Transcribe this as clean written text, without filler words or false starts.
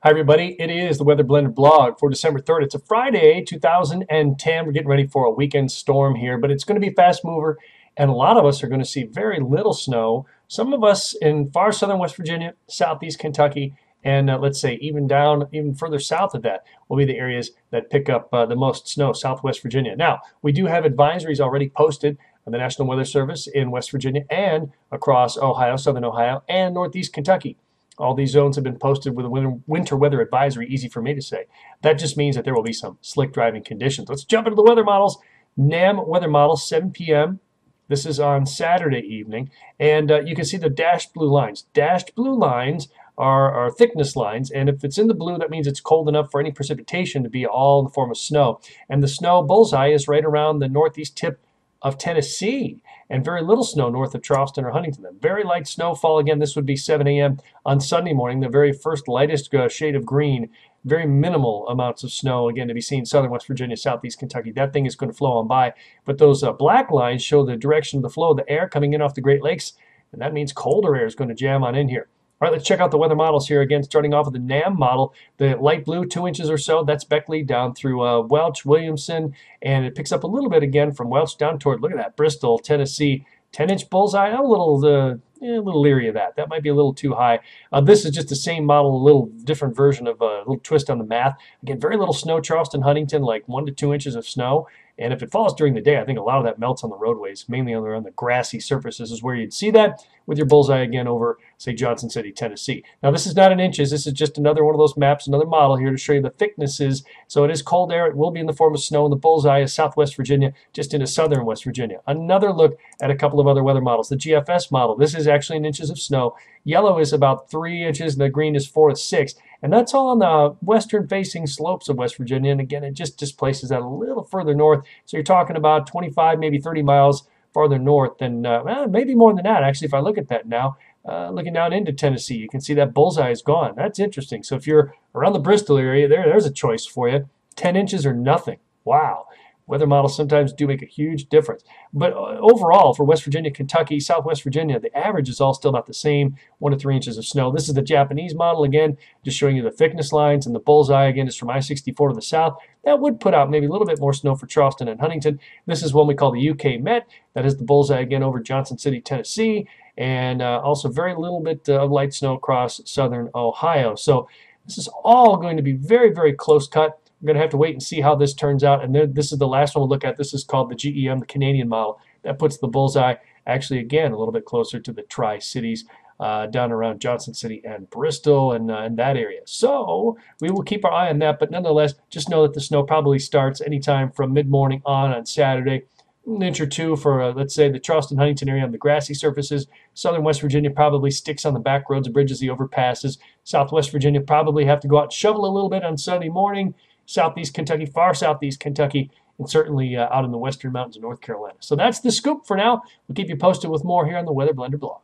Hi, everybody. It is the Weather Blender blog for December 3rd. It's a Friday, 2010. We're getting ready for a weekend storm here, but it's going to be fast mover, and a lot of us are going to see very little snow. Some of us in far southern West Virginia, southeast Kentucky, and let's say even further south of that will be the areas that pick up the most snow, southwest Virginia. Now, we do have advisories already posted on the National Weather Service in West Virginia and across Ohio, southern Ohio, and northeast Kentucky. All these zones have been posted with a winter weather advisory, easy for me to say. That just means that there will be some slick driving conditions. Let's jump into the weather models. NAM weather model, 7 p.m. This is on Saturday evening. And you can see the dashed blue lines. Dashed blue lines are thickness lines. And if it's in the blue, that means it's cold enough for any precipitation to be all in the form of snow. And the snow bullseye is right around the northeast tip of Tennessee, and very little snow north of Charleston or Huntington. Very light snowfall. Again, this would be 7 a.m. on Sunday morning, the very first lightest shade of green. Very minimal amounts of snow, again, to be seen southern West Virginia, southeast Kentucky. That thing is going to flow on by. But those black lines show the direction of the flow of the air coming in off the Great Lakes, and that means colder air is going to jam on in here. All right, let's check out the weather models here again, starting off with the NAM model. The light blue, 2 inches or so, that's Beckley down through Welch, Williamson, and it picks up a little bit again from Welch down toward, look at that, Bristol, Tennessee. 10-inch bullseye. I'm a little leery of that. That might be a little too high. This is just the same model, a little different version of a little twist on the math. Again, very little snow, Charleston, Huntington, like 1 to 2 inches of snow. And if it falls during the day, I think a lot of that melts on the roadways, mainly on the grassy surfaces is where you'd see that with your bullseye again over, say, Johnson City, Tennessee. Now, this is not in inches. This is just another one of those maps, another model here to show you the thicknesses. So it is cold air. It will be in the form of snow, and the bullseye is southwest Virginia, just into southern West Virginia. Another look at a couple of other weather models. The GFS model, this is actually in inches of snow. Yellow is about 3 inches, and the green is 4 to 6. And that's all on the western-facing slopes of West Virginia. And again, it just displaces that a little further north. So you're talking about 25, maybe 30 miles farther north than, maybe more than that, actually, if I look at that now. Looking down into Tennessee, you can see that bullseye is gone. That's interesting. So if you're around the Bristol area, there's a choice for you. 10 inches or nothing. Wow. Weather models sometimes do make a huge difference. But overall, for West Virginia, Kentucky, Southwest Virginia, the average is all still about the same, 1 to 3 inches of snow. This is the Japanese model, again, just showing you the thickness lines, and the bullseye, again, is from I-64 to the south. That would put out maybe a little bit more snow for Charleston and Huntington. This is one we call the UK Met. That is the bullseye, again, over Johnson City, Tennessee, and also very little bit of light snow across southern Ohio. So this is all going to be very, very close cut. We're going to have to wait and see how this turns out. And this is the last one we'll look at. This is called the GEM, the Canadian model. That puts the bullseye actually, again, a little bit closer to the Tri-Cities, down around Johnson City and Bristol and that area. So we will keep our eye on that. But nonetheless, just know that the snow probably starts anytime from mid-morning on Saturday. An inch or two for, let's say, the Charleston, Huntington area on the grassy surfaces. Southern West Virginia probably sticks on the back roads, the bridges, the overpasses. Southwest Virginia probably have to go out and shovel a little bit on Sunday morning. Southeast Kentucky, far southeast Kentucky, and certainly out in the western mountains of North Carolina. So that's the scoop for now. We'll keep you posted with more here on the Weather Blender blog.